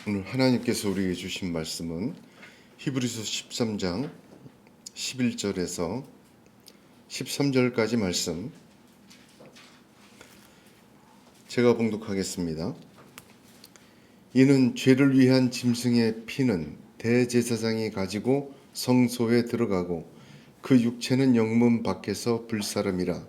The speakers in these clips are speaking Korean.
오늘 하나님께서 우리에게 주신 말씀은 히브리서 13장 11절에서 13절까지 말씀, 제가 봉독하겠습니다. 이는 죄를 위한 짐승의 피는 대제사장이 가지고 성소에 들어가고 그 육체는 영문 밖에서 불사름이라.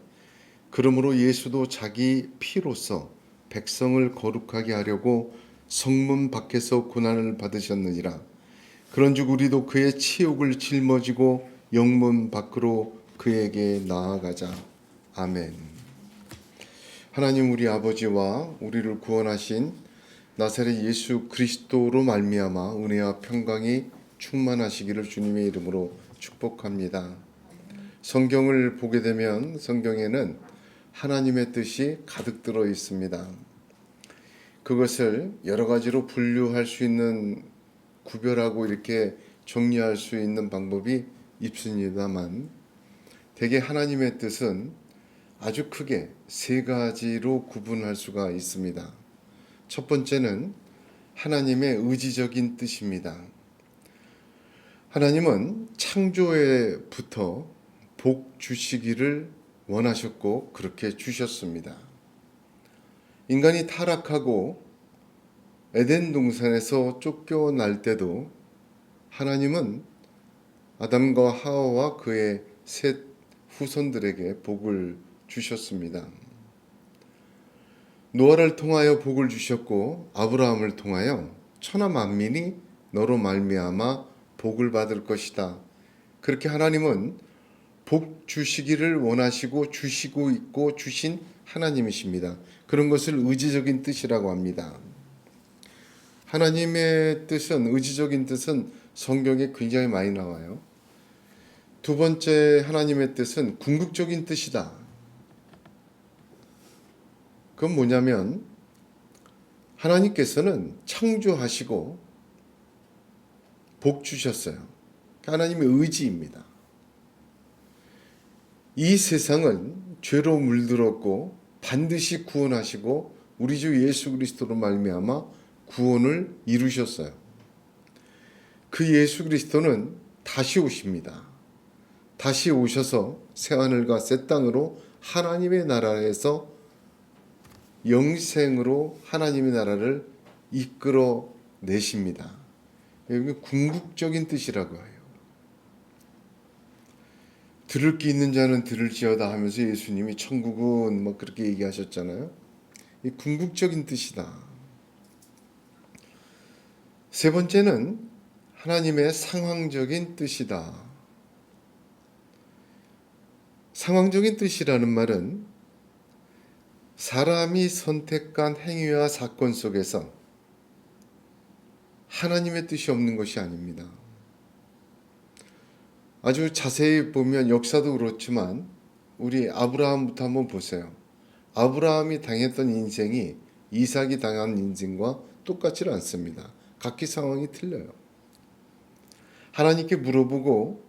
그러므로 예수도 자기 피로써 백성을 거룩하게 하려고 성문 밖에서 고난을 받으셨느니라. 그런즉 우리도 그의 치욕을 짊어지고 영문 밖으로 그에게 나아가자. 아멘. 하나님, 우리 아버지와 우리를 구원하신 나사렛 예수 그리스도로 말미암아 은혜와 평강이 충만하시기를 주님의 이름으로 축복합니다. 성경을 보게 되면 성경에는 하나님의 뜻이 가득 들어 있습니다. 그것을 여러 가지로 분류할 수 있는, 구별하고 이렇게 정리할 수 있는 방법이 있습니다만, 대개 하나님의 뜻은 아주 크게 세 가지로 구분할 수가 있습니다. 첫 번째는 하나님의 의지적인 뜻입니다. 하나님은 창조에부터 복 주시기를 원하셨고 그렇게 주셨습니다. 인간이 타락하고 에덴 동산에서 쫓겨날 때도 하나님은 아담과 하와와 그의 셋 후손들에게 복을 주셨습니다. 노아를 통하여 복을 주셨고 아브라함을 통하여 천하 만민이 너로 말미암아 복을 받을 것이다. 그렇게 하나님은 복 주시기를 원하시고 주시고 있고 주신 하나님이십니다. 그런 것을 의지적인 뜻이라고 합니다. 하나님의 뜻은, 의지적인 뜻은 성경에 굉장히 많이 나와요. 두 번째 하나님의 뜻은 궁극적인 뜻이다. 그건 뭐냐면 하나님께서는 창조하시고 복 주셨어요. 하나님의 의지입니다. 이 세상은 죄로 물들었고 반드시 구원하시고 우리 주 예수 그리스도로 말미암아 구원을 이루셨어요. 그 예수 그리스도는 다시 오십니다. 다시 오셔서 새하늘과 새 땅으로 하나님의 나라에서 영생으로 하나님의 나라를 이끌어 내십니다. 여기 궁극적인 뜻이라고 해요. 들을 귀 있는 자는 들을지어다 하면서 예수님이 천국은 뭐 그렇게 얘기하셨잖아요. 이 궁극적인 뜻이다. 세 번째는 하나님의 상황적인 뜻이다. 상황적인 뜻이라는 말은 사람이 선택한 행위와 사건 속에서 하나님의 뜻이 없는 것이 아닙니다. 아주 자세히 보면 역사도 그렇지만 우리 아브라함부터 한번 보세요. 아브라함이 당했던 인생이 이삭이 당한 인생과 똑같지 않습니다. 각기 상황이 틀려요. 하나님께 물어보고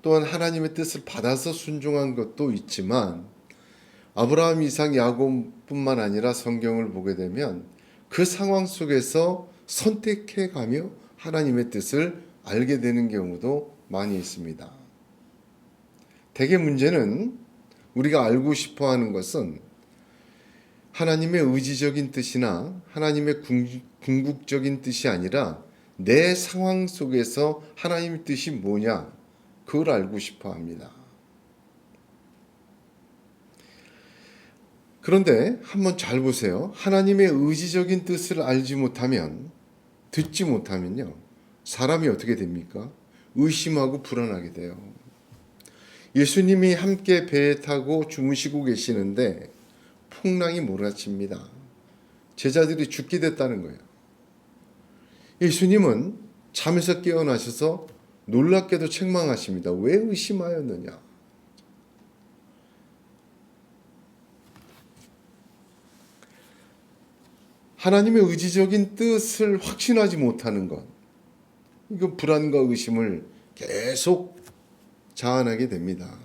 또한 하나님의 뜻을 받아서 순종한 것도 있지만 아브라함, 이삭, 야곱뿐만 아니라 성경을 보게 되면 그 상황 속에서 선택해가며 하나님의 뜻을 알게 되는 경우도 많이 있습니다. 대개 문제는 우리가 알고 싶어 하는 것은 하나님의 의지적인 뜻이나 하나님의 궁극적인 뜻이 아니라 내 상황 속에서 하나님의 뜻이 뭐냐, 그걸 알고 싶어 합니다. 그런데 한번 잘 보세요. 하나님의 의지적인 뜻을 알지 못하면, 듣지 못하면요, 사람이 어떻게 됩니까? 의심하고 불안하게 돼요. 예수님이 함께 배에 타고 주무시고 계시는데 풍랑이 몰아칩니다. 제자들이 죽게 됐다는 거예요. 예수님은 잠에서 깨어나셔서 놀랍게도 책망하십니다. 왜 의심하였느냐? 하나님의 의지적인 뜻을 확신하지 못하는 것, 이거 불안과 의심을 계속 자아나게 됩니다.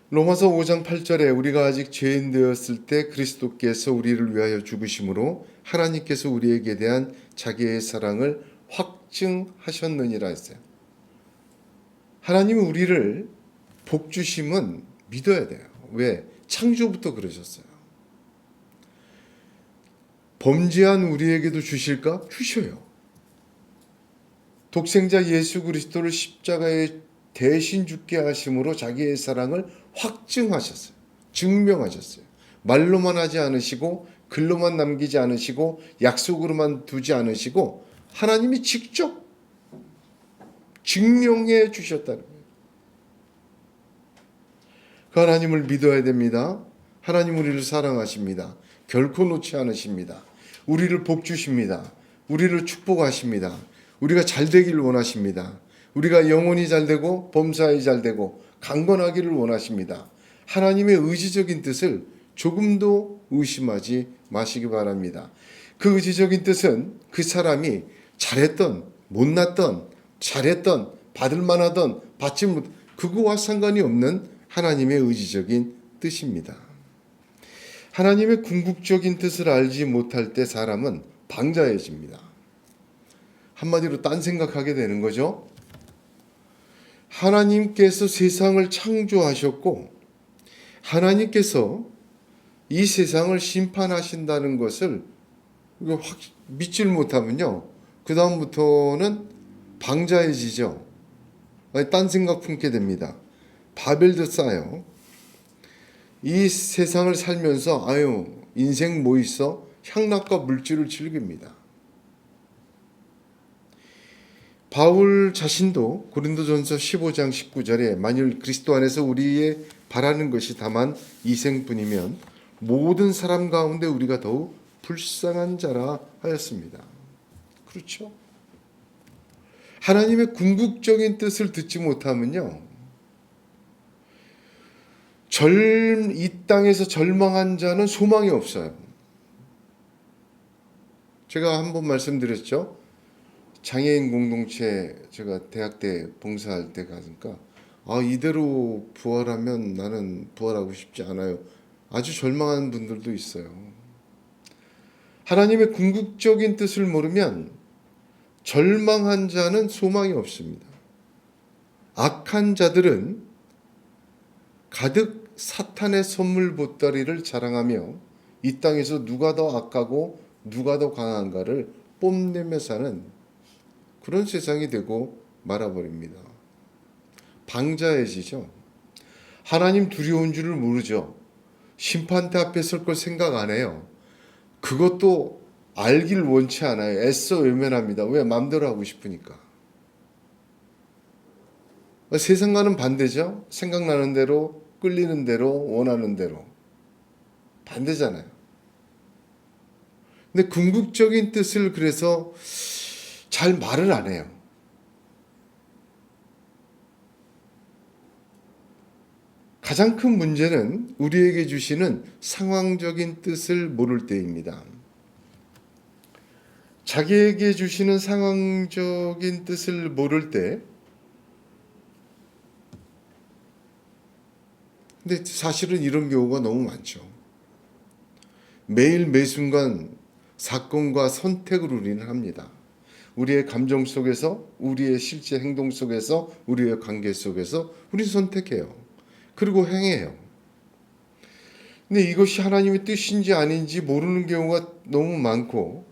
로마서 5장 8절에 우리가 아직 죄인 되었을 때 그리스도께서 우리를 위하여 죽으심으로 하나님께서 우리에게 대한 자기의 사랑을 확증하셨느니라 했어요. 하나님은 우리를 복 주심은 믿어야 돼요. 왜? 창조부터 그러셨어요. 범죄한 우리에게도 주실까? 주셔요. 독생자 예수 그리스도를 십자가에 대신 죽게 하심으로 자기의 사랑을 확증하셨어요. 증명하셨어요. 말로만 하지 않으시고 글로만 남기지 않으시고 약속으로만 두지 않으시고 하나님이 직접 증명해 주셨다는 거예요. 그 하나님을 믿어야 됩니다. 하나님 우리를 사랑하십니다. 결코 놓지 않으십니다. 우리를 복 주십니다. 우리를 축복하십니다. 우리가 잘 되기를 원하십니다. 우리가 영혼이 잘 되고 범사에 잘 되고 강건하기를 원하십니다. 하나님의 의지적인 뜻을 조금도 의심하지 마시기 바랍니다. 그 의지적인 뜻은 그 사람이 잘했던 못났던 잘했던 받을 만하던 받지 못 그거와 상관이 없는 하나님의 의지적인 뜻입니다. 하나님의 궁극적인 뜻을 알지 못할 때 사람은 방자해집니다. 한마디로 딴 생각하게 되는 거죠. 하나님께서 세상을 창조하셨고 하나님께서 이 세상을 심판하신다는 것을 확 믿질 못하면요. 그 다음부터는 방자해지죠. 딴 생각 품게 됩니다. 바벨도 쌓여. 이 세상을 살면서 인생 뭐 있어? 향락과 물질을 즐깁니다. 바울 자신도 고린도전서 15장 19절에 만일 그리스도 안에서 우리의 바라는 것이 다만 이생뿐이면 모든 사람 가운데 우리가 더욱 불쌍한 자라 하였습니다. 그렇죠? 하나님의 궁극적인 뜻을 듣지 못하면요. 이 땅에서 절망한 자는 소망이 없어요. 제가 한번 말씀드렸죠. 장애인 공동체 제가 대학 때 봉사할 때 가니까 이대로 부활하면 나는 부활하고 싶지 않아요. 아주 절망하는 분들도 있어요. 하나님의 궁극적인 뜻을 모르면 절망한 자는 소망이 없습니다. 악한 자들은 가득 사탄의 선물 보따리를 자랑하며 이 땅에서 누가 더 악하고 누가 더 강한가를 뽐내며 사는 그런 세상이 되고 말아버립니다. 방자해지죠. 하나님 두려운 줄을 모르죠. 심판대 앞에 설 걸 생각 안 해요. 그것도 알길 원치 않아요. 애써 외면합니다. 왜? 마음대로 하고 싶으니까. 세상과는 반대죠. 생각나는 대로, 끌리는 대로, 원하는 대로. 반대잖아요. 근데 궁극적인 뜻을 그래서 잘 말을 안 해요. 가장 큰 문제는 우리에게 주시는 상황적인 뜻을 모를 때입니다. 자기에게 주시는 상황적인 뜻을 모를 때, 근데 사실은 이런 경우가 너무 많죠. 매일 매순간 사건과 선택을 우리는 합니다. 우리의 감정 속에서, 우리의 실제 행동 속에서, 우리의 관계 속에서 우리는 선택해요. 그리고 행해요. 근데 이것이 하나님의 뜻인지 아닌지 모르는 경우가 너무 많고,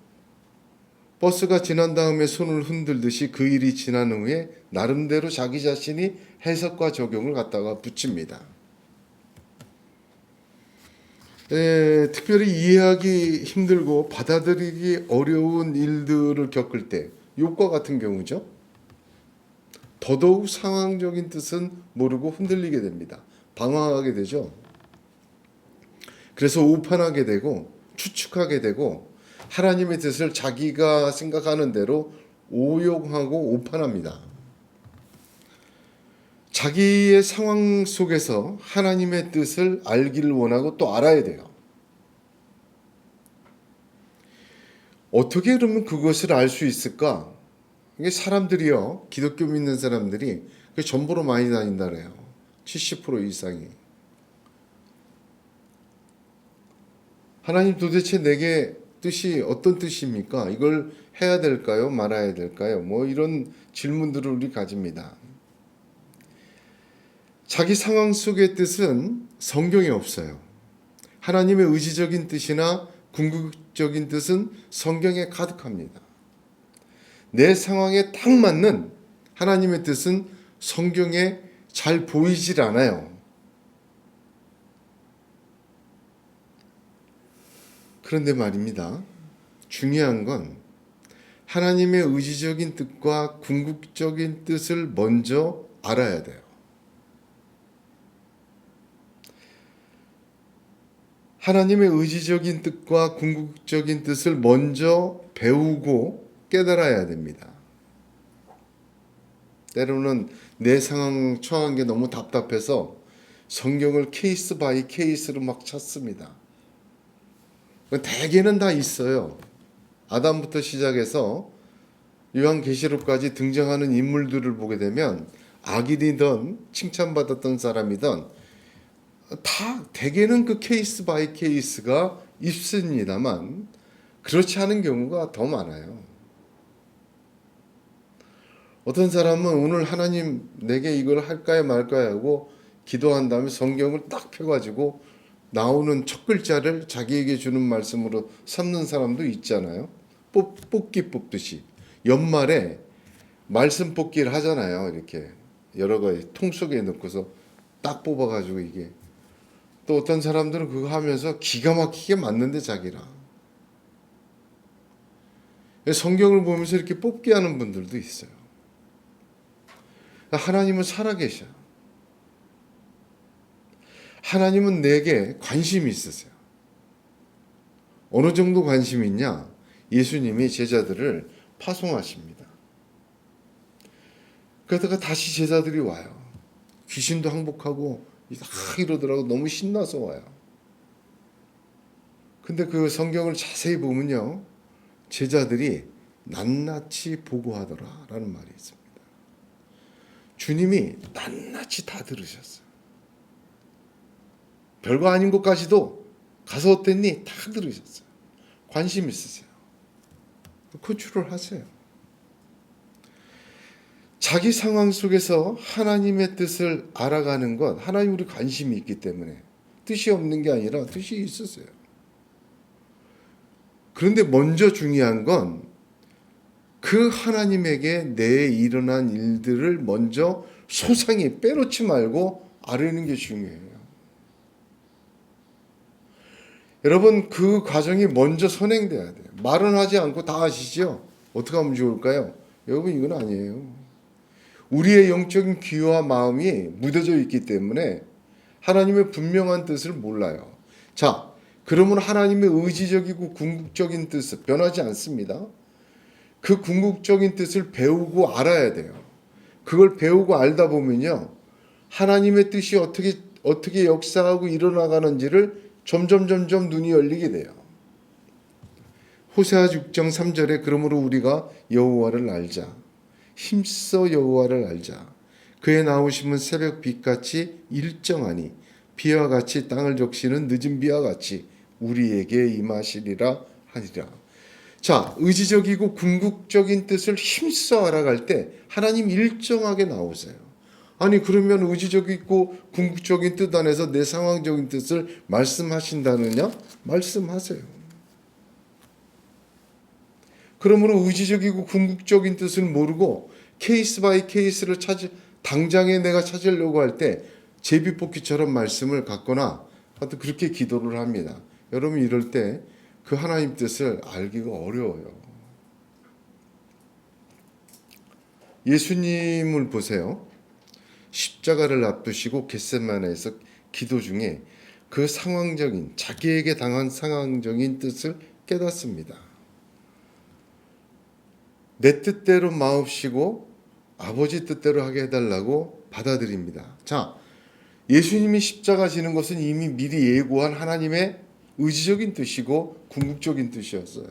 버스가 지난 다음에 손을 흔들듯이 그 일이 지난 후에 나름대로 자기 자신이 해석과 적용을 갖다가 붙입니다. 특별히 이해하기 힘들고 받아들이기 어려운 일들을 겪을 때, 욥과 같은 경우죠. 더더욱 상황적인 뜻은 모르고 흔들리게 됩니다. 방황하게 되죠. 그래서 오판하게 되고 추측하게 되고 하나님의 뜻을 자기가 생각하는 대로 오용하고 오판합니다. 자기의 상황 속에서 하나님의 뜻을 알기를 원하고 또 알아야 돼요. 어떻게 그러면 그것을 알 수 있을까? 이게 사람들이요, 기독교 믿는 사람들이 전보로 많이 다닌다 그래요. 70% 이상이. 하나님 도대체 내게 뜻이 어떤 뜻입니까? 이걸 해야 될까요? 말아야 될까요? 뭐 이런 질문들을 우리 가집니다. 자기 상황 속의 뜻은 성경에 없어요. 하나님의 의지적인 뜻이나 궁극적인 뜻은 성경에 가득합니다. 내 상황에 딱 맞는 하나님의 뜻은 성경에 잘 보이질 않아요. 그런데 말입니다. 중요한 건 하나님의 의지적인 뜻과 궁극적인 뜻을 먼저 알아야 돼요. 하나님의 의지적인 뜻과 궁극적인 뜻을 먼저 배우고 깨달아야 됩니다. 때로는 내 상황 처한 게 너무 답답해서 성경을 케이스 바이 케이스로 막 찾습니다. 대개는 다 있어요. 아담부터 시작해서 요한계시록까지 등장하는 인물들을 보게 되면 악인이든 칭찬받았던 사람이든 다 대개는 그 케이스 바이 케이스가 있습니다만 그렇지 않은 경우가 더 많아요. 어떤 사람은 오늘 하나님 내게 이걸 할까요 말까요 하고 기도한 다음에 성경을 딱 펴가지고 나오는 첫 글자를 자기에게 주는 말씀으로 삼는 사람도 있잖아요. 뽑기 뽑듯이 연말에 말씀 뽑기를 하잖아요. 이렇게 여러 가지 통 속에 넣고서 딱 뽑아가지고 이게 또 어떤 사람들은 그거 하면서 기가 막히게 맞는데 자기랑 성경을 보면서 이렇게 뽑기 하는 분들도 있어요. 하나님은 살아계셔. 하나님은 내게 관심이 있으세요. 어느 정도 관심이 있냐? 예수님이 제자들을 파송하십니다. 그러다가 다시 제자들이 와요. 귀신도 항복하고 이러더라고 너무 신나서 와요. 근데 그 성경을 자세히 보면요. 제자들이 낱낱이 보고하더라 라는 말이 있습니다. 주님이 낱낱이 다 들으셨어요. 별거 아닌 것까지도 가서 어땠니? 다 들으셨어요. 관심 있으세요. 컨트롤 하세요. 자기 상황 속에서 하나님의 뜻을 알아가는 것, 하나님 우리 관심이 있기 때문에 뜻이 없는 게 아니라 뜻이 있으세요. 그런데 먼저 중요한 건 그 하나님에게 내에 일어난 일들을 먼저 소상히 빼놓지 말고 아뢰는 게 중요해요. 여러분 그 과정이 먼저 선행돼야 돼요. 말은 하지 않고 다 아시죠? 어떻게 하면 좋을까요? 여러분 이건 아니에요. 우리의 영적인 귀와 마음이 묻어져 있기 때문에 하나님의 분명한 뜻을 몰라요. 자, 그러면 하나님의 의지적이고 궁극적인 뜻은 변하지 않습니다. 그 궁극적인 뜻을 배우고 알아야 돼요. 그걸 배우고 알다 보면요. 하나님의 뜻이 어떻게 역사하고 일어나가는지를 점점 눈이 열리게 돼요. 호세아 6장 3절에 그러므로 우리가 여호와를 알자. 힘써 여호와를 알자. 그의 나오심은 새벽 빛같이 일정하니 비와 같이 땅을 적시는 늦은 비와 같이 우리에게 임하시리라 하니라. 자, 의지적이고 궁극적인 뜻을 힘써 알아갈 때 하나님 일정하게 나오세요. 아니 그러면 의지적이고 궁극적인 뜻 안에서 내 상황적인 뜻을 말씀하신다느냐? 말씀하세요. 그러므로 의지적이고 궁극적인 뜻을 모르고 케이스 바이 케이스를 당장에 내가 찾으려고 할 때 제비뽑기처럼 말씀을 갖거나 하여튼 그렇게 기도를 합니다. 여러분 이럴 때 그 하나님 뜻을 알기가 어려워요. 예수님을 보세요. 십자가를 앞두시고 겟세마네에서 기도 중에 그 상황적인 자기에게 당한 상황적인 뜻을 깨닫습니다. 내 뜻대로 마옵시고 아버지 뜻대로 하게 해달라고 받아들입니다. 자, 예수님이 십자가 지는 것은 이미 미리 예고한 하나님의 의지적인 뜻이고 궁극적인 뜻이었어요.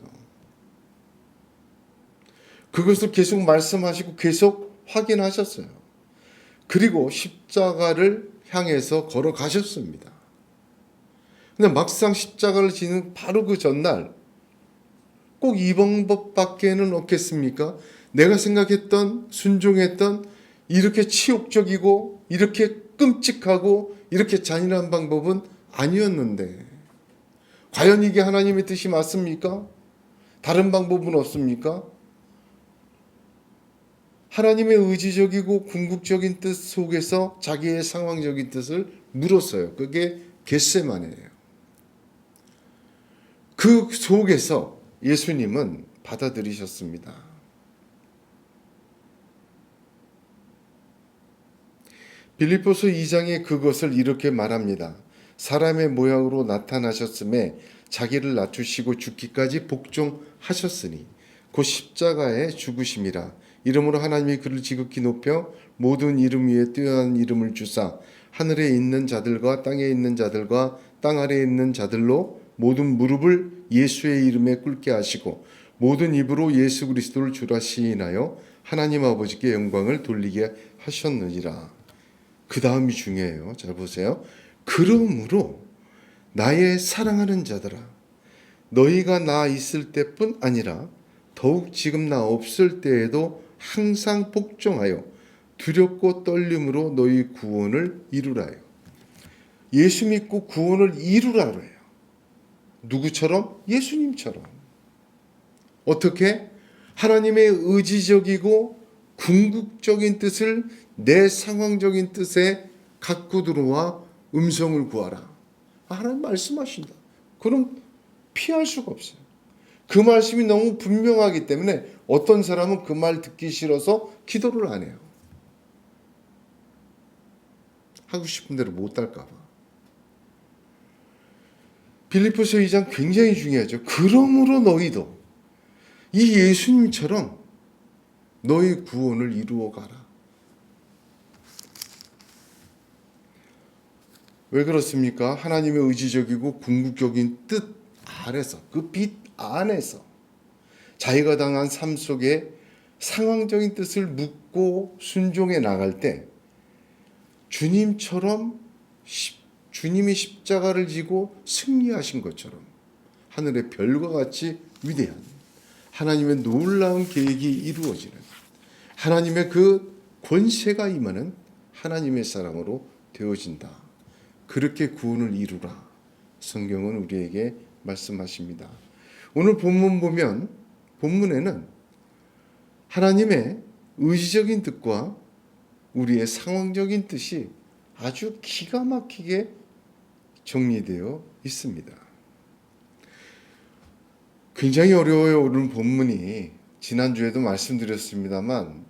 그것을 계속 말씀하시고 계속 확인하셨어요. 그리고 십자가를 향해서 걸어가셨습니다. 근데 막상 십자가를 지는 바로 그 전날 꼭 이 방법밖에는 없겠습니까? 내가 생각했던, 순종했던 이렇게 치욕적이고 이렇게 끔찍하고 이렇게 잔인한 방법은 아니었는데 과연 이게 하나님의 뜻이 맞습니까? 다른 방법은 없습니까? 하나님의 의지적이고 궁극적인 뜻 속에서 자기의 상황적인 뜻을 물었어요. 그게 겟세마네예요. 그 속에서 예수님은 받아들이셨습니다. 빌립보서 2장에 그것을 이렇게 말합니다. 사람의 모양으로 나타나셨음에 자기를 낮추시고 죽기까지 복종하셨으니 곧 십자가에 죽으심이라. 이름으로 하나님이 그를 지극히 높여 모든 이름 위에 뛰어난 이름을 주사 하늘에 있는 자들과 땅에 있는 자들과 땅 아래에 있는 자들로 모든 무릎을 예수의 이름에 꿇게 하시고 모든 입으로 예수 그리스도를 주라 시인하여 하나님 아버지께 영광을 돌리게 하셨느니라. 그 다음이 중요해요. 잘 보세요. 그러므로 나의 사랑하는 자들아, 너희가 나 있을 때뿐 아니라 더욱 지금 나 없을 때에도 항상 복종하여 두렵고 떨림으로 너희 구원을 이루라요. 예수 믿고 구원을 이루라래요. 누구처럼? 예수님처럼. 어떻게? 하나님의 의지적이고 궁극적인 뜻을 내 상황적인 뜻에 갖고 들어와 음성을 구하라. 하나님 말씀하신다. 그럼 피할 수가 없어요. 그 말씀이 너무 분명하기 때문에 어떤 사람은 그 말 듣기 싫어서 기도를 안 해요. 하고 싶은 대로 못 할까 봐. 빌립보서 2장 굉장히 중요하죠. 그러므로 너희도 이 예수님처럼 너희 구원을 이루어 가라. 왜 그렇습니까? 하나님의 의지적이고 궁극적인 뜻 아래서, 그 빛 안에서 자기가 당한 삶 속에 상황적인 뜻을 묻고 순종해 나갈 때 주님처럼 주님이 십자가를 지고 승리하신 것처럼 하늘의 별과 같이 위대한 하나님의 놀라운 계획이 이루어지는 하나님의 그 권세가 임하는 하나님의 사람으로 되어진다. 그렇게 구원을 이루라. 성경은 우리에게 말씀하십니다. 오늘 본문 보면 본문에는 하나님의 의지적인 뜻과 우리의 상황적인 뜻이 아주 기가 막히게 정리되어 있습니다. 굉장히 어려워요. 오늘 본문이. 지난주에도 말씀드렸습니다만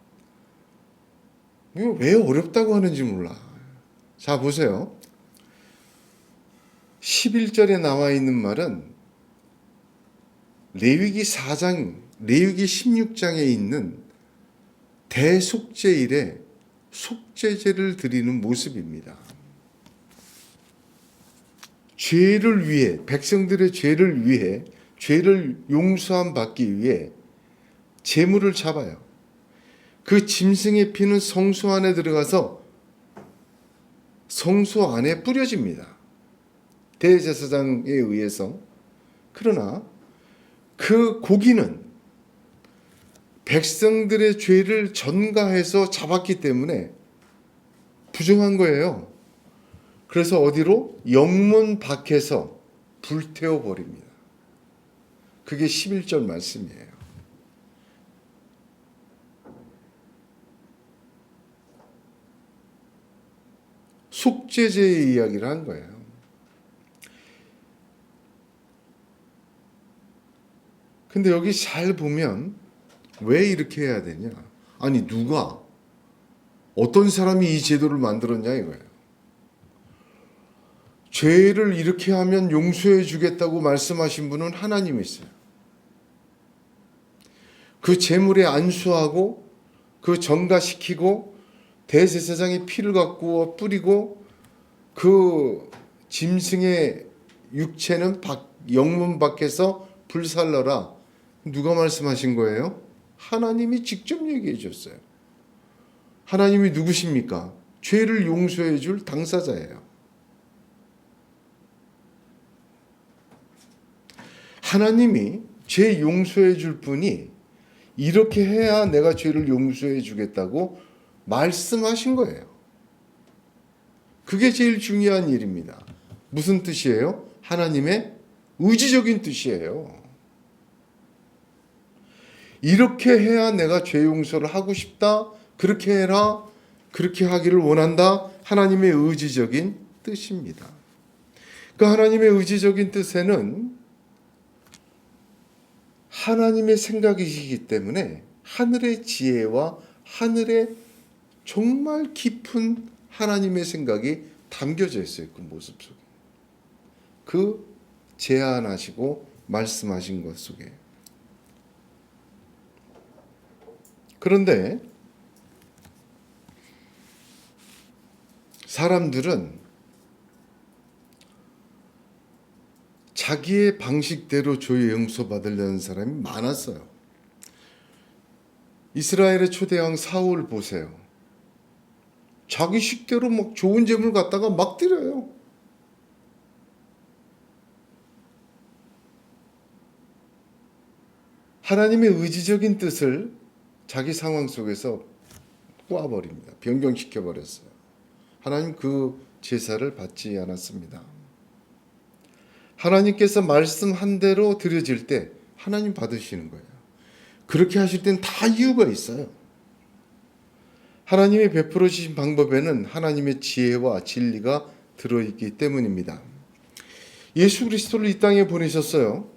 왜 어렵다고 하는지 몰라. 자, 보세요. 11절에 나와 있는 말은 레위기 16장에 있는 대속죄일에 속죄제를 드리는 모습입니다. 죄를 위해, 백성들의 죄를 위해, 죄를 용서함 받기 위해 제물을 잡아요. 그 짐승의 피는 성소 안에 들어가서 성소 안에 뿌려집니다. 대제사장에 의해서. 그러나 그 고기는 백성들의 죄를 전가해서 잡았기 때문에 부정한 거예요. 그래서 어디로? 영문 밖에서 불태워 버립니다. 그게 11절 말씀이에요. 속죄제의 이야기를 한 거예요. 근데 여기 잘 보면 왜 이렇게 해야 되냐? 아니, 누가, 어떤 사람이 이 제도를 만들었냐 이거예요. 죄를 이렇게 하면 용서해 주겠다고 말씀하신 분은 하나님이세요. 그 제물에 안수하고 그 전가시키고 대제사장의 피를 갖고 뿌리고 그 짐승의 육체는 영문 밖에서 불살라라. 누가 말씀하신 거예요? 하나님이 직접 얘기해 줬어요. 하나님이 누구십니까? 죄를 용서해 줄 당사자예요. 하나님이 죄 용서해 줄 분이 이렇게 해야 내가 죄를 용서해 주겠다고 말씀하신 거예요. 그게 제일 중요한 일입니다. 무슨 뜻이에요? 하나님의 의지적인 뜻이에요. 이렇게 해야 내가 죄 용서를 하고 싶다. 그렇게 해라. 그렇게 하기를 원한다. 하나님의 의지적인 뜻입니다. 그 하나님의 의지적인 뜻에는 하나님의 생각이시기 때문에 하늘의 지혜와 하늘의 정말 깊은 하나님의 생각이 담겨져 있어요. 그 모습 속에. 그 제안하시고 말씀하신 것 속에. 그런데 사람들은 자기의 방식대로 죄 용서받으려는 사람이 많았어요. 이스라엘의 초대왕 사울 보세요. 자기 식대로 막 좋은 재물 갖다가 막 드려요. 하나님의 의지적인 뜻을 자기 상황 속에서 꼬아버립니다. 변경시켜버렸어요. 하나님 그 제사를 받지 않았습니다. 하나님께서 말씀한 대로 드려질 때 하나님 받으시는 거예요. 그렇게 하실 땐 다 이유가 있어요. 하나님이 베풀어 주신 방법에는 하나님의 지혜와 진리가 들어있기 때문입니다. 예수 그리스도를 이 땅에 보내셨어요.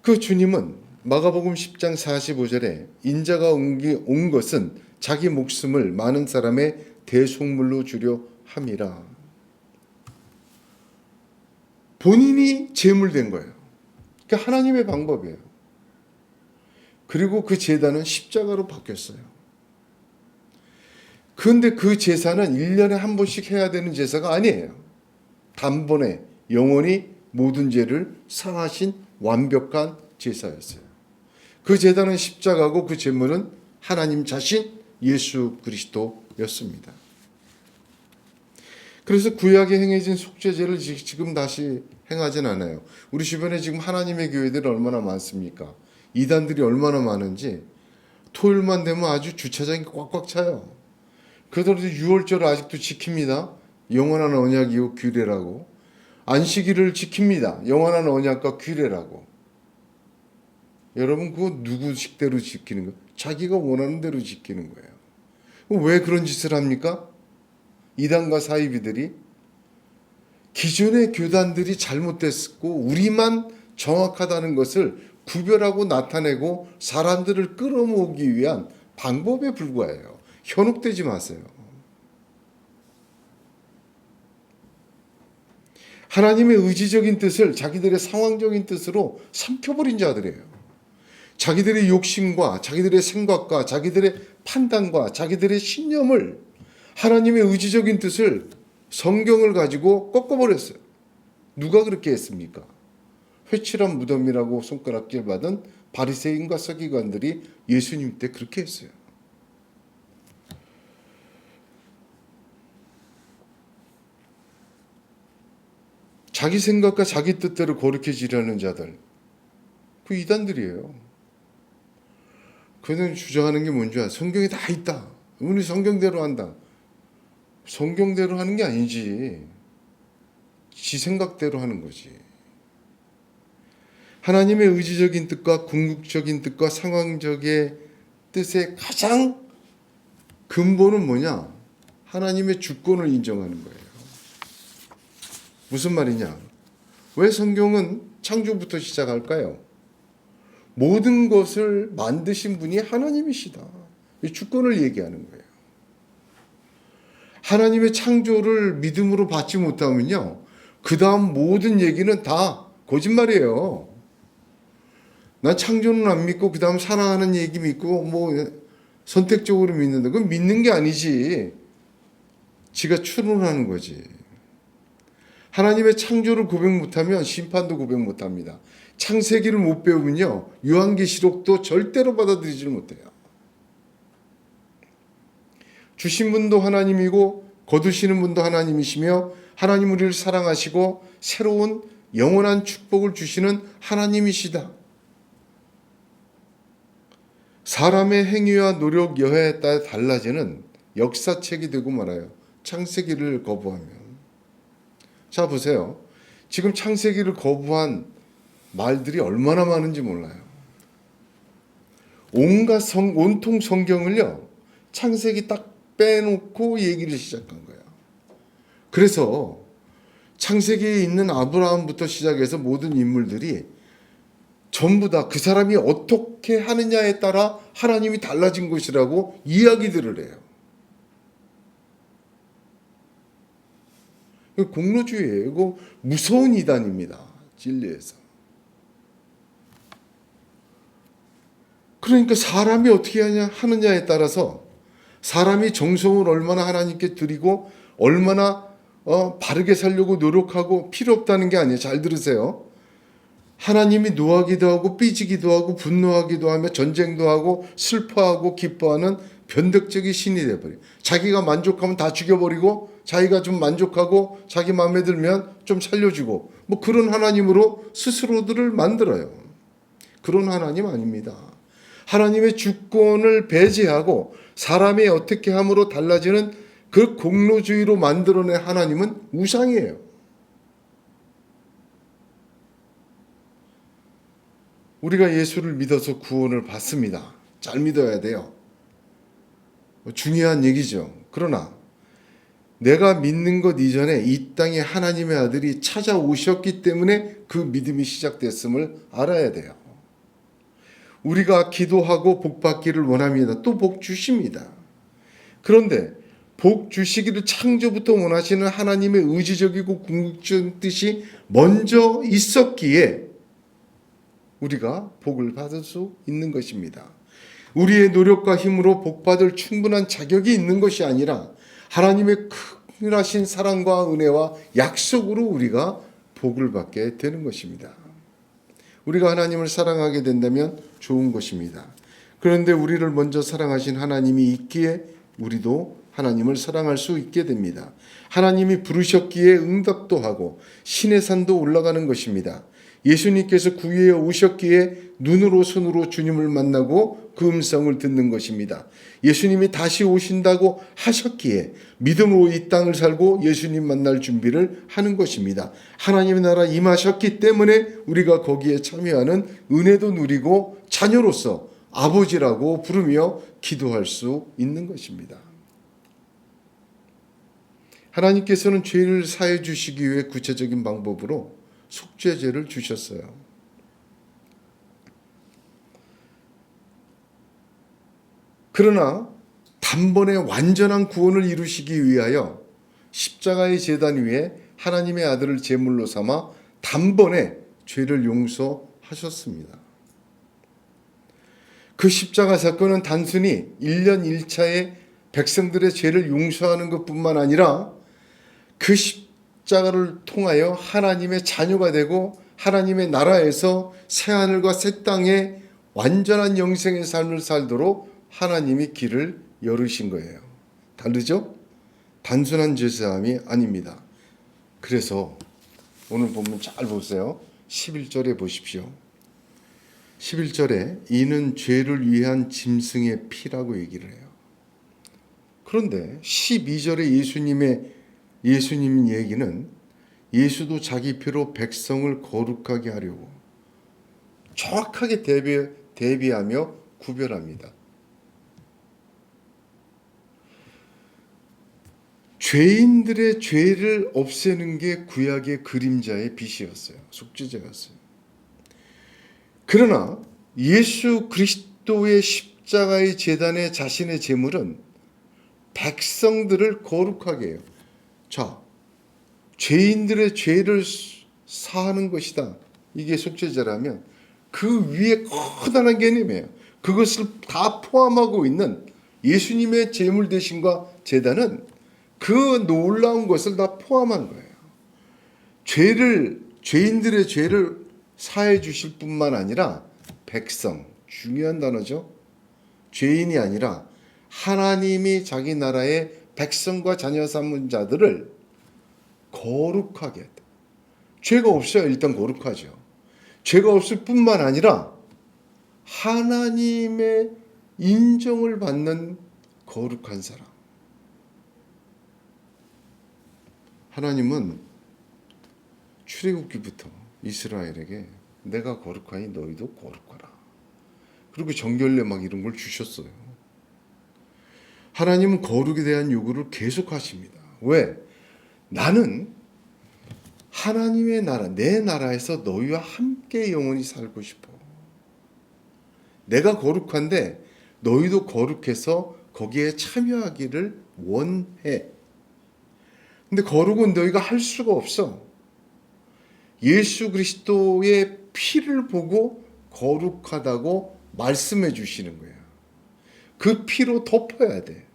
그 주님은 마가복음 10장 45절에 인자가 온 것은 자기 목숨을 많은 사람의 대속물로 주려 함이라. 본인이 제물된 거예요. 그러니까 하나님의 방법이에요. 그리고 그 제단은 십자가로 바뀌었어요. 그런데 그 제사는 1년에 한 번씩 해야 되는 제사가 아니에요. 단번에 영원히 모든 죄를 사하신 완벽한 제사였어요. 그 제단은 십자가고 그 제물은 하나님 자신 예수 그리스도였습니다. 그래서 구약에 행해진 속죄제를 지금 다시 행하진 않아요. 우리 주변에 지금 하나님의 교회들이 얼마나 많습니까? 이단들이 얼마나 많은지 토요일만 되면 아주 주차장이 꽉꽉 차요. 그러더라도 유월절을 아직도 지킵니다. 영원한 언약이요 규례라고. 안식일을 지킵니다. 영원한 언약과 규례라고. 여러분 그거 누구 식대로 지키는 거예요? 자기가 원하는 대로 지키는 거예요. 왜 그런 짓을 합니까? 이단과 사이비들이 기존의 교단들이 잘못됐고 우리만 정확하다는 것을 구별하고 나타내고 사람들을 끌어모으기 위한 방법에 불과해요. 현혹되지 마세요. 하나님의 의지적인 뜻을 자기들의 상황적인 뜻으로 삼켜버린 자들이에요. 자기들의 욕심과 자기들의 생각과 자기들의 판단과 자기들의 신념을 하나님의 의지적인 뜻을 성경을 가지고 꺾어버렸어요. 누가 그렇게 했습니까? 회칠한 무덤이라고 손가락질 받은 바리새인과 서기관들이 예수님 때 그렇게 했어요. 자기 생각과 자기 뜻대로 거룩해지려는 자들, 그 이단들이에요. 그들은 주장하는 게 뭔지 알아요? 성경에 다 있다. 우리 성경대로 한다. 성경대로 하는 게 아니지. 지 생각대로 하는 거지. 하나님의 의지적인 뜻과 궁극적인 뜻과 상황적의 뜻의 가장 근본은 뭐냐? 하나님의 주권을 인정하는 거예요. 무슨 말이냐? 왜 성경은 창조부터 시작할까요? 모든 것을 만드신 분이 하나님이시다. 주권을 얘기하는 거예요. 하나님의 창조를 믿음으로 받지 못하면요, 그 다음 모든 얘기는 다 거짓말이에요. 난 창조는 안 믿고 그 다음 사랑하는 얘기 믿고 뭐 선택적으로 믿는다. 그건 믿는 게 아니지. 지가 추론하는 거지. 하나님의 창조를 고백 못하면 심판도 고백 못합니다. 창세기를 못 배우면요, 요한계시록도 절대로 받아들이지 못해요. 주신 분도 하나님이고 거두시는 분도 하나님이시며 하나님 우리를 사랑하시고 새로운 영원한 축복을 주시는 하나님이시다. 사람의 행위와 노력 여하에 따라 달라지는 역사책이 되고 말아요. 창세기를 거부하면. 자, 보세요. 지금 창세기를 거부한 말들이 얼마나 많은지 몰라요. 온통 성경을요, 창세기 딱 빼놓고 얘기를 시작한 거예요. 그래서 창세기에 있는 아브라함부터 시작해서 모든 인물들이 전부 다 그 사람이 어떻게 하느냐에 따라 하나님이 달라진 것이라고 이야기들을 해요. 공로주의예요. 이거 무서운 이단입니다. 진리에서. 그러니까 사람이 어떻게 하느냐에 따라서 사람이 정성을 얼마나 하나님께 드리고 얼마나 바르게 살려고 노력하고 필요 없다는 게 아니에요. 잘 들으세요. 하나님이 노하기도 하고 삐지기도 하고 분노하기도 하며 전쟁도 하고 슬퍼하고 기뻐하는 변덕적인 신이 되어버려요. 자기가 만족하면 다 죽여버리고 자기가 좀 만족하고 자기 마음에 들면 좀 살려주고 뭐 그런 하나님으로 스스로들을 만들어요. 그런 하나님 아닙니다. 하나님의 주권을 배제하고 사람이 어떻게 함으로 달라지는 그 공로주의로 만들어낸 하나님은 우상이에요. 우리가 예수를 믿어서 구원을 받습니다. 잘 믿어야 돼요. 중요한 얘기죠. 그러나 내가 믿는 것 이전에 이 땅에 하나님의 아들이 찾아오셨기 때문에 그 믿음이 시작됐음을 알아야 돼요. 우리가 기도하고 복 받기를 원합니다. 또 복 주십니다. 그런데 복 주시기를 창조부터 원하시는 하나님의 의지적이고 궁극적인 뜻이 먼저 있었기에 우리가 복을 받을 수 있는 것입니다. 우리의 노력과 힘으로 복받을 충분한 자격이 있는 것이 아니라 하나님의 큰하신 사랑과 은혜와 약속으로 우리가 복을 받게 되는 것입니다. 우리가 하나님을 사랑하게 된다면 좋은 것입니다. 그런데 우리를 먼저 사랑하신 하나님이 있기에 우리도 하나님을 사랑할 수 있게 됩니다. 하나님이 부르셨기에 응답도 하고 신의 산도 올라가는 것입니다. 예수님께서 구유에 오셨기에 눈으로 손으로 주님을 만나고 그 음성을 듣는 것입니다. 예수님이 다시 오신다고 하셨기에 믿음으로 이 땅을 살고 예수님 만날 준비를 하는 것입니다. 하나님의 나라 임하셨기 때문에 우리가 거기에 참여하는 은혜도 누리고 자녀로서 아버지라고 부르며 기도할 수 있는 것입니다. 하나님께서는 죄를 사해 주시기 위해 구체적인 방법으로 속죄제를 주셨어요. 그러나 단번에 완전한 구원을 이루시기 위하여 십자가의 제단 위에 하나님의 아들을 제물로 삼아 단번에 죄를 용서하셨습니다. 그 십자가 사건은 단순히 1년 1차의 백성들의 죄를 용서하는 것뿐만 아니라 그 십자가를 통하여 하나님의 자녀가 되고 하나님의 나라에서 새하늘과 새 땅에 완전한 영생의 삶을 살도록 하나님이 길을 열으신 거예요. 다르죠? 단순한 죄사함이 아닙니다. 그래서 오늘 본문 잘 보세요. 11절에 보십시오. 11절에 이는 죄를 위한 짐승의 피라고 얘기를 해요. 그런데 12절에 예수님 얘기는 예수도 자기 피로 백성을 거룩하게 하려고 정확하게 대비하며 구별합니다. 죄인들의 죄를 없애는 게 구약의 그림자의 빛이었어요. 속죄제였어요. 그러나 예수 그리스도의 십자가의 제단에 자신의 제물은 백성들을 거룩하게 해요. 자, 죄인들의 죄를 사하는 것이다. 이게 속죄제라면 그 위에 커다란 개념이에요. 그것을 다 포함하고 있는 예수님의 제물 대신과 제단은 그 놀라운 것을 다 포함한 거예요. 죄인들의 죄를 사해 주실 뿐만 아니라 백성, 중요한 단어죠. 죄인이 아니라 하나님이 자기 나라의 백성과 자녀 삼은 자들을 거룩하게 했다. 죄가 없어야 일단 거룩하죠. 죄가 없을 뿐만 아니라 하나님의 인정을 받는 거룩한 사람. 하나님은 출애굽기부터 이스라엘에게 내가 거룩하니 너희도 거룩하라. 그리고 정결례 막 이런 걸 주셨어요. 하나님은 거룩에 대한 요구를 계속하십니다. 왜? 나는 하나님의 나라, 내 나라에서 너희와 함께 영원히 살고 싶어. 내가 거룩한데 너희도 거룩해서 거기에 참여하기를 원해. 근데 거룩은 너희가 할 수가 없어. 예수 그리스도의 피를 보고 거룩하다고 말씀해 주시는 거야. 그 피로 덮어야 돼.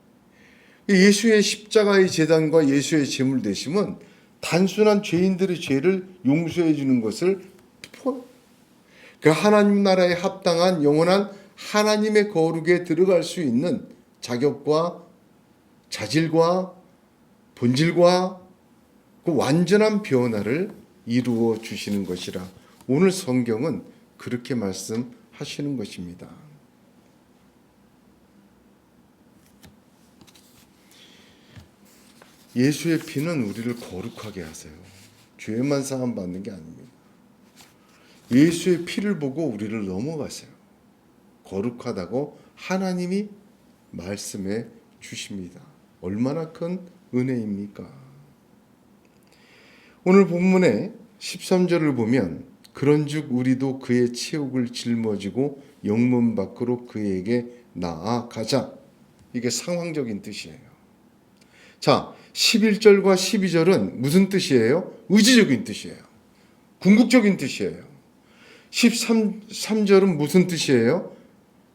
예수의 십자가의 제단과 예수의 제물 되심은 단순한 죄인들의 죄를 용서해 주는 것을 그 하나님 나라에 합당한 영원한 하나님의 거룩에 들어갈 수 있는 자격과 자질과 본질과 그 완전한 변화를 이루어 주시는 것이라 오늘 성경은 그렇게 말씀하시는 것입니다. 예수의 피는 우리를 거룩하게 하세요. 죄만 사함 받는 게 아닙니다. 예수의 피를 보고 우리를 넘어가세요. 거룩하다고 하나님이 말씀해 주십니다. 얼마나 큰 은혜입니까? 오늘 본문의 13절을 보면 그런즉 우리도 그의 체육을 짊어지고 영문 밖으로 그에게 나아가자. 이게 상황적인 뜻이에요. 자, 11절과 12절은 무슨 뜻이에요? 의지적인 뜻이에요. 궁극적인 뜻이에요. 13절은 무슨 뜻이에요?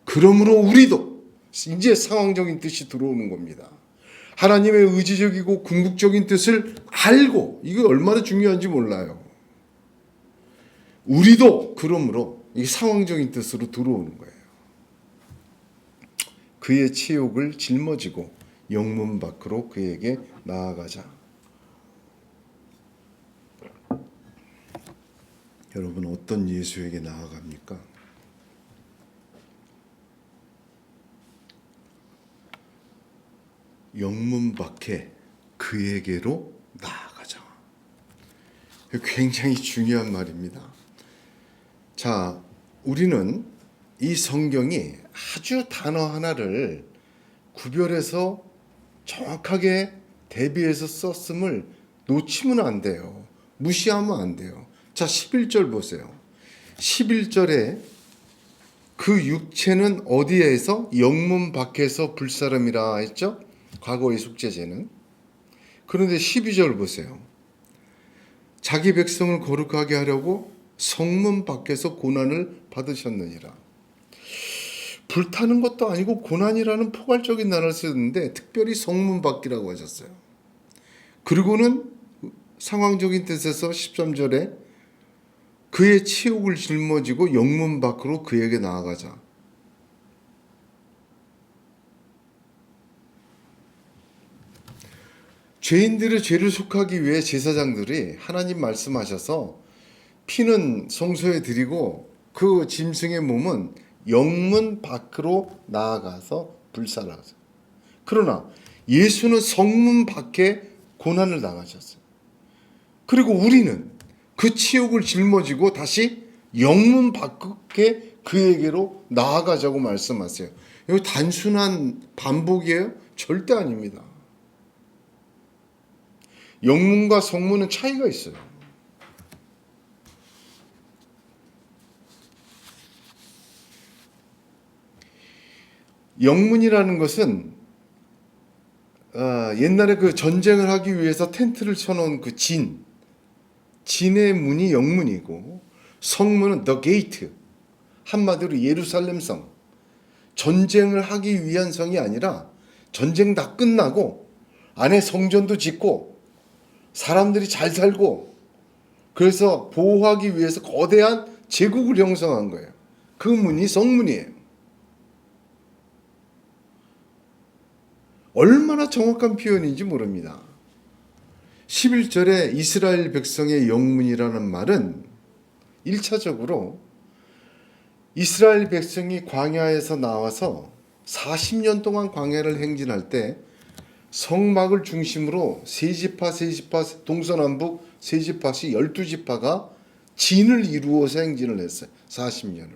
그러므로 우리도 이제 상황적인 뜻이 들어오는 겁니다. 하나님의 의지적이고 궁극적인 뜻을 알고 이게 얼마나 중요한지 몰라요. 우리도 그러므로 이게 상황적인 뜻으로 들어오는 거예요. 그의 치욕을 짊어지고 영문 밖으로 그에게 나아가자. 여러분 어떤 예수에게 나아갑니까? 영문 밖에 그에게로 나아가자. 굉장히 중요한 말입니다. 자, 우리는 이 성경이 아주 단어 하나를 구별해서 정확하게 대비해서 썼음을 놓치면 안 돼요. 무시하면 안 돼요. 자, 11절 보세요. 11절에 그 육체는 어디에서? 영문 밖에서 불사름이라 했죠? 과거의 속죄제는. 그런데 12절 보세요. 자기 백성을 거룩하게 하려고 성문 밖에서 고난을 받으셨느니라. 불타는 것도 아니고 고난이라는 포괄적인 단어를 쓰는데 특별히 성문 밖이라고 하셨어요. 그리고는 상황적인 뜻에서 13절에 그의 치욕을 짊어지고 영문 밖으로 그에게 나아가자. 죄인들의 죄를 속하기 위해 제사장들이 하나님 말씀하셔서 피는 성소에 드리고 그 짐승의 몸은 영문 밖으로 나아가서 불살하세요. 그러나 예수는 성문 밖에 고난을 당하셨어요. 그리고 우리는 그 치욕을 짊어지고 다시 영문 밖에 그에게로 나아가자고 말씀하세요. 이거 단순한 반복이에요? 절대 아닙니다. 영문과 성문은 차이가 있어요. 영문이라는 것은 옛날에 그 전쟁을 하기 위해서 텐트를 쳐놓은 그 진의 문이 영문이고 성문은 the gate, 한마디로 예루살렘 성. 전쟁을 하기 위한 성이 아니라 전쟁 다 끝나고 안에 성전도 짓고 사람들이 잘 살고 그래서 보호하기 위해서 거대한 제국을 형성한 거예요. 그 문이 성문이에요. 얼마나 정확한 표현인지 모릅니다. 11절에 이스라엘 백성의 영문이라는 말은 1차적으로 이스라엘 백성이 광야에서 나와서 40년 동안 광야를 행진할 때 성막을 중심으로 세지파 동서남북 세지파시 12지파가 진을 이루어서 행진을 했어요. 40년을.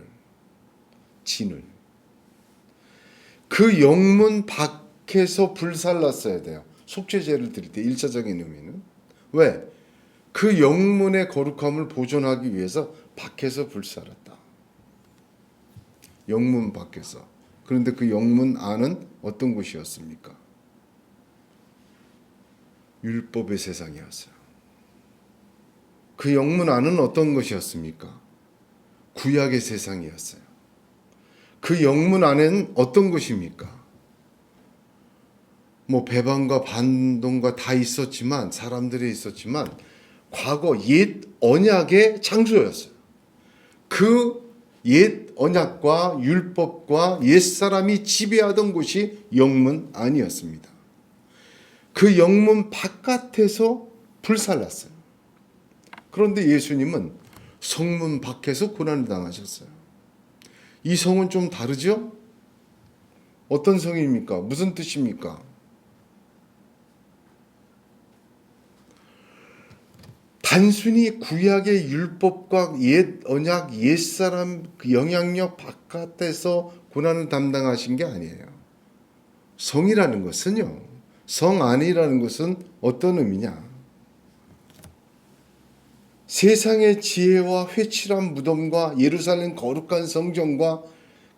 진을. 그 영문 밖에서 불살랐어야 돼요. 속죄제를 드릴 때 1차적인 의미는. 왜? 그 영문의 거룩함을 보존하기 위해서 밖에서 불살랐다. 영문 밖에서. 그런데 그 영문 안은 어떤 곳이었습니까? 율법의 세상이었어요. 그 영문 안은 어떤 것이었습니까? 구약의 세상이었어요. 그 영문 안에는 어떤 것입니까? 뭐 배반과 반동과 다 있었지만 사람들이 있었지만 과거 옛 언약의 창조였어요. 그 옛 언약과 율법과 옛 사람이 지배하던 곳이 영문 안이었습니다. 그 영문 바깥에서 불살랐어요. 그런데 예수님은 성문 밖에서 고난을 당하셨어요. 이 성은 좀 다르죠? 어떤 성입니까? 무슨 뜻입니까? 단순히 구약의 율법과 옛 언약, 옛 사람 그 영향력 바깥에서 고난을 담당하신 게 아니에요. 성이라는 것은요. 성 안이라는 것은 어떤 의미냐? 세상의 지혜와 회칠한 무덤과 예루살렘 거룩한 성전과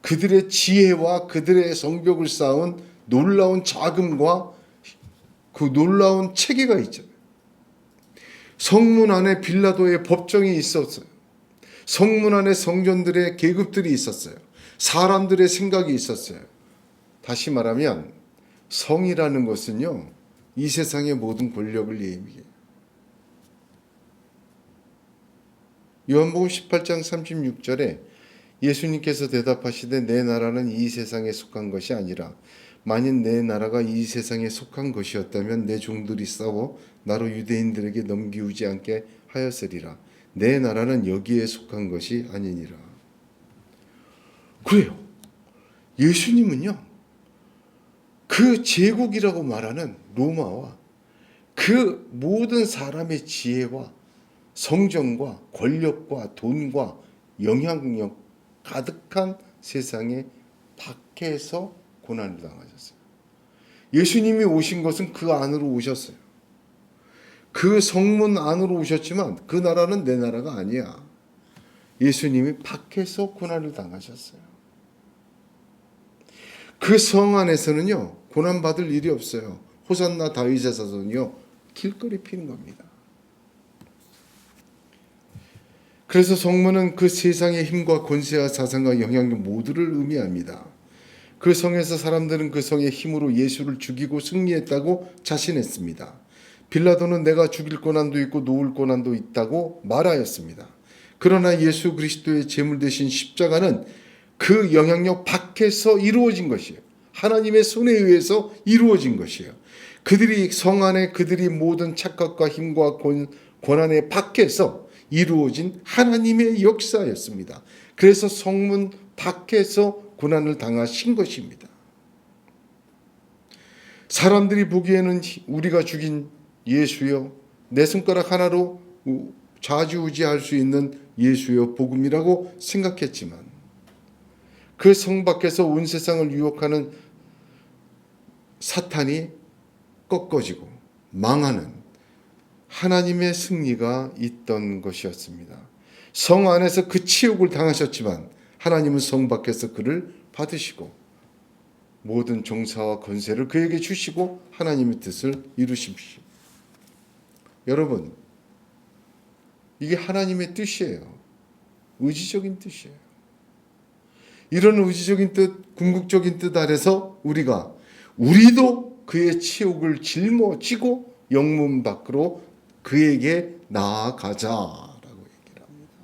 그들의 지혜와 그들의 성벽을 쌓은 놀라운 자금과 그 놀라운 체계가 있죠. 성문 안에 빌라도의 법정이 있었어요. 성문 안에 성전들의 계급들이 있었어요. 사람들의 생각이 있었어요. 다시 말하면 성이라는 것은요. 이 세상의 모든 권력을 얘기해요. 요한복음 18장 36절에 예수님께서 대답하시되 내 나라는 이 세상에 속한 것이 아니라 만일 내 나라가 이 세상에 속한 것이었다면 내 종들이 싸워 나로 유대인들에게 넘기우지 않게 하였으리라. 내 나라는 여기에 속한 것이 아니니라. 그래요. 예수님은요. 그 제국이라고 말하는 로마와 그 모든 사람의 지혜와 성정과 권력과 돈과 영향력 가득한 세상의 밖에서 고난을 당하셨어요. 예수님이 오신 것은 그 안으로 오셨어요. 그 성문 안으로 오셨지만 그 나라는 내 나라가 아니야. 예수님이 밖에서 고난을 당하셨어요. 그 성 안에서는요. 고난받을 일이 없어요. 호산나 다윗의 자손이요. 길거리 피는 겁니다. 그래서 성문은 그 세상의 힘과 권세와 사상과 영향력 모두를 의미합니다. 그 성에서 사람들은 그 성의 힘으로 예수를 죽이고 승리했다고 자신했습니다. 빌라도는 내가 죽일 권한도 있고 놓을 권한도 있다고 말하였습니다. 그러나 예수 그리스도의 제물 대신 십자가는 그 영향력 밖에서 이루어진 것이에요. 하나님의 손에 의해서 이루어진 것이에요. 그들이 성 안에 그들이 모든 착각과 힘과 권한의 밖에서 이루어진 하나님의 역사였습니다. 그래서 성문 밖에서 고난을 당하신 것입니다. 사람들이 보기에는 우리가 죽인 예수여, 내 손가락 하나로 좌지우지할 수 있는 예수여 복음이라고 생각했지만 그 성 밖에서 온 세상을 유혹하는 사탄이 꺾어지고 망하는 하나님의 승리가 있던 것이었습니다. 성 안에서 그 치욕을 당하셨지만 하나님은 성 밖에서 그를 받으시고 모든 종사와 권세를 그에게 주시고 하나님의 뜻을 이루십시오. 여러분, 이게 하나님의 뜻이에요. 의지적인 뜻이에요. 이런 의지적인 뜻, 궁극적인 뜻 아래서 우리도 그의 치욕을 짊어지고 영문 밖으로 그에게 나아가자라고 얘기를 합니다.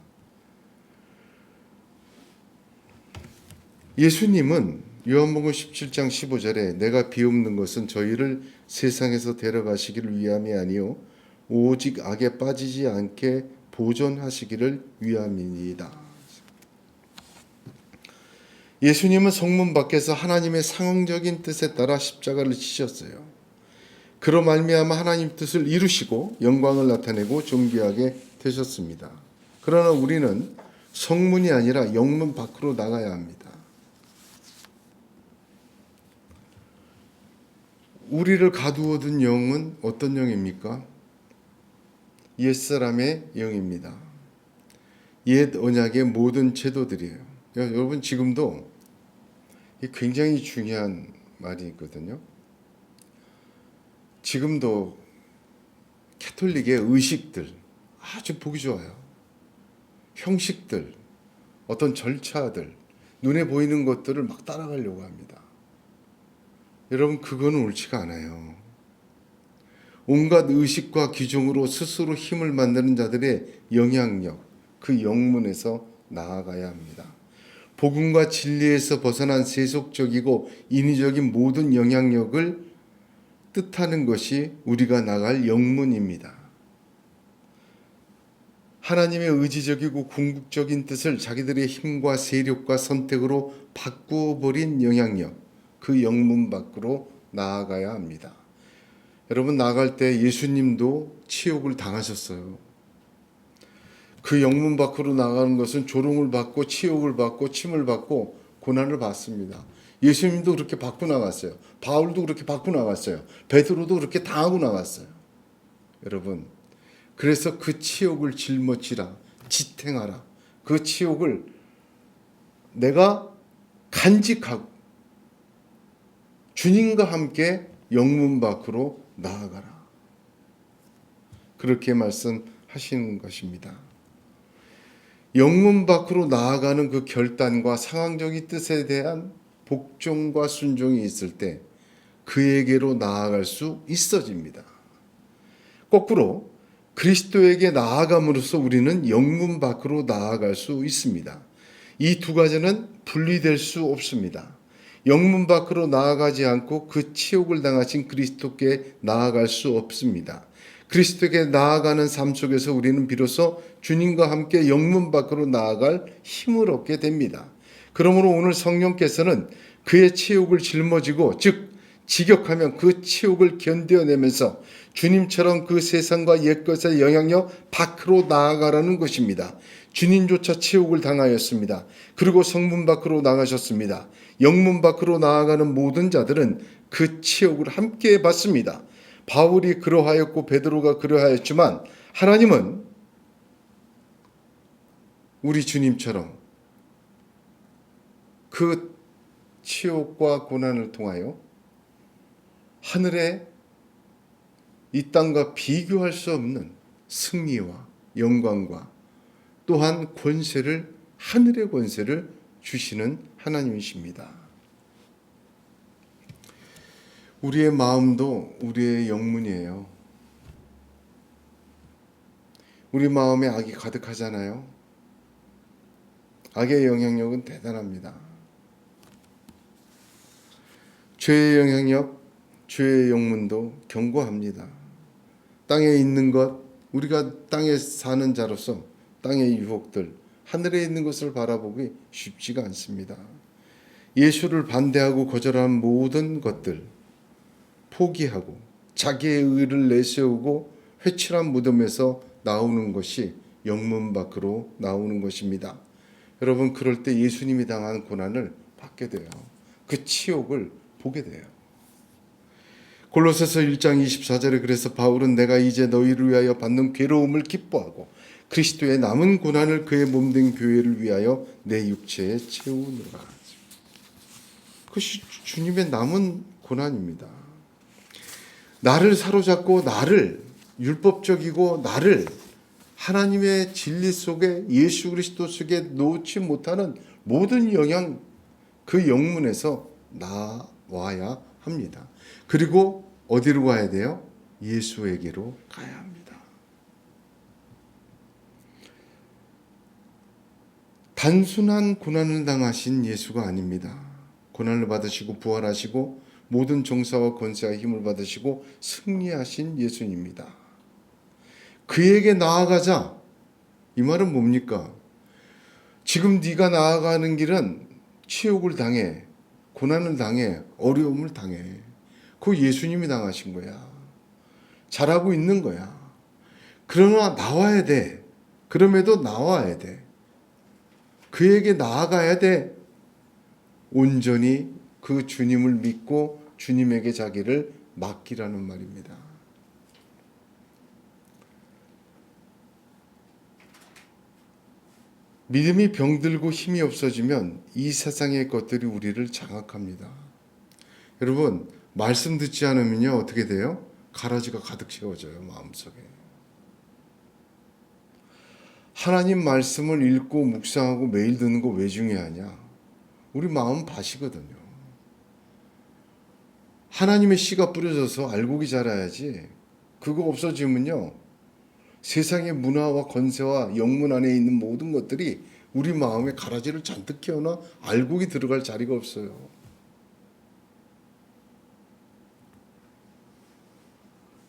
예수님은 요한복음 17장 15절에 내가 비옵는 것은 저희를 세상에서 데려가시기를 위함이 아니요 오직 악에 빠지지 않게 보존하시기를 위함이니이다. 예수님은 성문 밖에서 하나님의 상황적인 뜻에 따라 십자가를 지셨어요. 그로 말미암아 하나님 뜻을 이루시고 영광을 나타내고 존귀하게 되셨습니다. 그러나 우리는 성문이 아니라 영문 밖으로 나가야 합니다. 우리를 가두어둔 영은 어떤 영입니까? 옛사람의 영입니다. 옛 언약의 모든 제도들이에요. 여러분, 지금도 굉장히 중요한 말이 있거든요. 지금도 캐톨릭의 의식들 아주 보기 좋아요. 형식들, 어떤 절차들, 눈에 보이는 것들을 막 따라가려고 합니다. 여러분, 그거는 옳지가 않아요. 온갖 의식과 규정으로 스스로 힘을 만드는 자들의 영향력, 그 영문에서 나아가야 합니다. 복음과 진리에서 벗어난 세속적이고 인위적인 모든 영향력을 뜻하는 것이 우리가 나갈 영문입니다. 하나님의 의지적이고 궁극적인 뜻을 자기들의 힘과 세력과 선택으로 바꾸어버린 영향력, 그 영문 밖으로 나아가야 합니다. 여러분, 나갈 때 예수님도 치욕을 당하셨어요. 그 영문 밖으로 나가는 것은 조롱을 받고 치욕을 받고 침을 받고 고난을 받습니다. 예수님도 그렇게 받고 나갔어요. 바울도 그렇게 받고 나갔어요. 베드로도 그렇게 당하고 나갔어요. 여러분, 그래서 그 치욕을 짊어지라, 지탱하라. 그 치욕을 내가 간직하고 주님과 함께 영문 밖으로 나아가라. 그렇게 말씀하시는 것입니다. 영문 밖으로 나아가는 그 결단과 상황적인 뜻에 대한 복종과 순종이 있을 때 그에게로 나아갈 수 있어집니다. 거꾸로 그리스도에게 나아감으로써 우리는 영문 밖으로 나아갈 수 있습니다. 이 두 가지는 분리될 수 없습니다. 영문 밖으로 나아가지 않고 그 치욕을 당하신 그리스도께 나아갈 수 없습니다. 그리스도에게 나아가는 삶 속에서 우리는 비로소 주님과 함께 영문 밖으로 나아갈 힘을 얻게 됩니다. 그러므로 오늘 성령께서는 그의 치욕을 짊어지고, 즉 직역하면 그 치욕을 견뎌내면서 주님처럼 그 세상과 옛것의 영향력 밖으로 나아가라는 것입니다. 주님조차 치욕을 당하였습니다. 그리고 성문 밖으로 나가셨습니다. 영문 밖으로 나아가는 모든 자들은 그 치욕을 함께 받습니다. 바울이 그러하였고 베드로가 그러하였지만 하나님은 우리 주님처럼 그 치욕과 고난을 통하여 하늘에 이 땅과 비교할 수 없는 승리와 영광과 또한 권세를, 하늘의 권세를 주시는 하나님이십니다. 우리의 마음도 우리의 영문이에요. 우리 마음에 악이 가득하잖아요. 악의 영향력은 대단합니다. 죄의 영향력, 죄의 영문도 견고합니다. 땅에 있는 것, 우리가 땅에 사는 자로서 땅의 유혹들, 하늘에 있는 것을 바라보기 쉽지가 않습니다. 예수를 반대하고 거절한 모든 것들 포기하고 자기의 의를 내세우고 회칠한 무덤에서 나오는 것이 영문 밖으로 나오는 것입니다. 여러분, 그럴 때 예수님이 당한 고난을 받게 돼요. 그 치욕을 보게 돼요. 골로새서 1장 24절에 그래서 바울은 내가 이제 너희를 위하여 받는 괴로움을 기뻐하고 그리스도의 남은 고난을 그의 몸된 교회를 위하여 내 육체에 채우노라. 그것이 주님의 남은 고난입니다. 나를 사로잡고 나를 율법적이고 나를 하나님의 진리 속에 예수 그리스도 속에 놓지 못하는 모든 영향, 그 영문에서 나와야 합니다. 그리고 어디로 가야 돼요? 예수에게로 가야 합니다. 단순한 고난을 당하신 예수가 아닙니다. 고난을 받으시고 부활하시고 모든 종사와 권세와 힘을 받으시고 승리하신 예수님입니다. 그에게 나아가자. 이 말은 뭡니까? 지금 네가 나아가는 길은 치욕을 당해, 고난을 당해, 어려움을 당해. 그거 예수님이 당하신 거야. 잘하고 있는 거야. 그러나 나와야 돼. 그럼에도 나와야 돼. 그에게 나아가야 돼. 온전히 그 주님을 믿고 주님에게 자기를 맡기라는 말입니다. 믿음이 병들고 힘이 없어지면 이 세상의 것들이 우리를 장악합니다. 여러분, 말씀 듣지 않으면요, 어떻게 돼요? 가라지가 가득 채워져요, 마음속에. 하나님 말씀을 읽고 묵상하고 매일 듣는 거 왜 중요하냐? 우리 마음 밭이거든요. 하나님의 씨가 뿌려져서 알곡이 자라야지. 그거 없어지면요, 세상의 문화와 건세와 영문 안에 있는 모든 것들이 우리 마음에 가라지를 잔뜩 키워놔 알곡이 들어갈 자리가 없어요.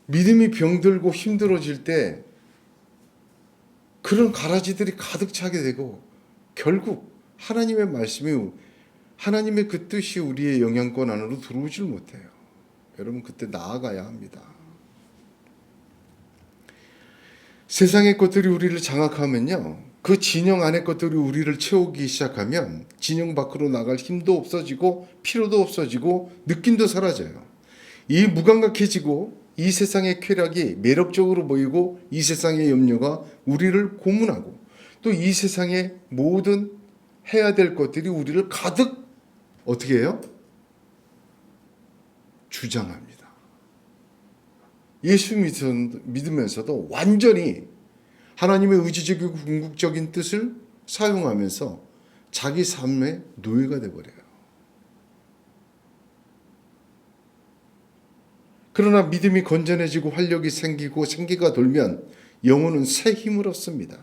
믿음이 병들고 힘들어질 때 그런 가라지들이 가득 차게 되고 결국 하나님의 말씀이, 하나님의 그 뜻이 우리의 영향권 안으로 들어오질 못해요. 여러분, 그때 나아가야 합니다. 세상의 것들이 우리를 장악하면요, 그 진영 안의 것들이 우리를 채우기 시작하면 진영 밖으로 나갈 힘도 없어지고 필요도 없어지고 느낌도 사라져요. 이 무감각해지고 이 세상의 쾌락이 매력적으로 보이고 이 세상의 염려가 우리를 고문하고 또 이 세상의 모든 해야 될 것들이 우리를 가득 어떻게 해요? 주장합니다. 예수 믿으면서도 완전히 하나님의 의지적이고 궁극적인 뜻을 사용하면서 자기 삶의 노예가 되어버려요. 그러나 믿음이 건전해지고 활력이 생기고 생기가 돌면 영혼은 새 힘을 얻습니다.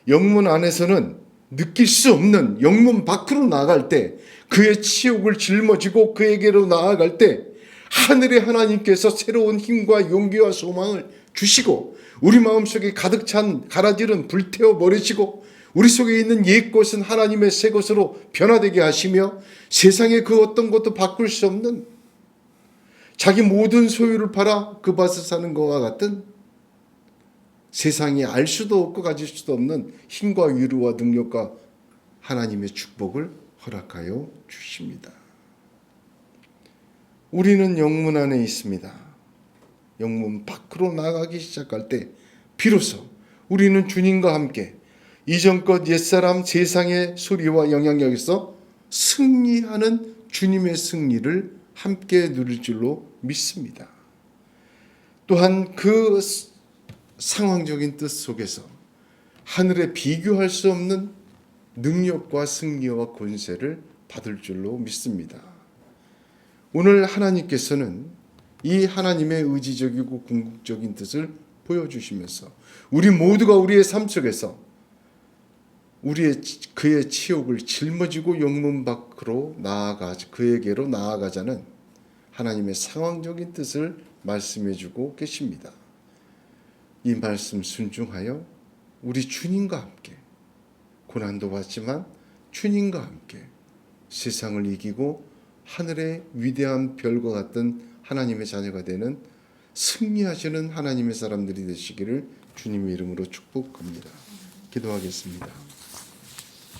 영문 안에서는 느낄 수 없는 영문 밖으로 나아갈 때, 그의 치욕을 짊어지고 그에게로 나아갈 때 하늘의 하나님께서 새로운 힘과 용기와 소망을 주시고 우리 마음속에 가득 찬 가라지는 불태워 버리시고 우리 속에 있는 옛것은 하나님의 새 것으로 변화되게 하시며 세상의 그 어떤 것도 바꿀 수 없는, 자기 모든 소유를 팔아 그 밭을 사는 것과 같은, 세상이 알 수도 없고 가질 수도 없는 힘과 위로와 능력과 하나님의 축복을 허락하여 주십니다. 우리는 영문 안에 있습니다. 영문 밖으로 나가기 시작할 때 비로소 우리는 주님과 함께 이전껏 옛사람 세상의 소리와 영향력에서 승리하는 주님의 승리를 함께 누릴 줄로 믿습니다. 또한 그 상황적인 뜻 속에서 하늘에 비교할 수 없는 능력과 승리와 권세를 받을 줄로 믿습니다. 오늘 하나님께서는 이 하나님의 의지적이고 궁극적인 뜻을 보여주시면서 우리 모두가 우리의 삶 속에서 그의 치욕을 짊어지고 영문 밖으로 그에게로 나아가자는 하나님의 상황적인 뜻을 말씀해주고 계십니다. 이 말씀 순종하여 우리 주님과 함께 고난도 받지만 주님과 함께 세상을 이기고 하늘의 위대한 별과 같은 하나님의 자녀가 되는 승리하시는 하나님의 사람들이 되시기를 주님의 이름으로 축복합니다. 기도하겠습니다.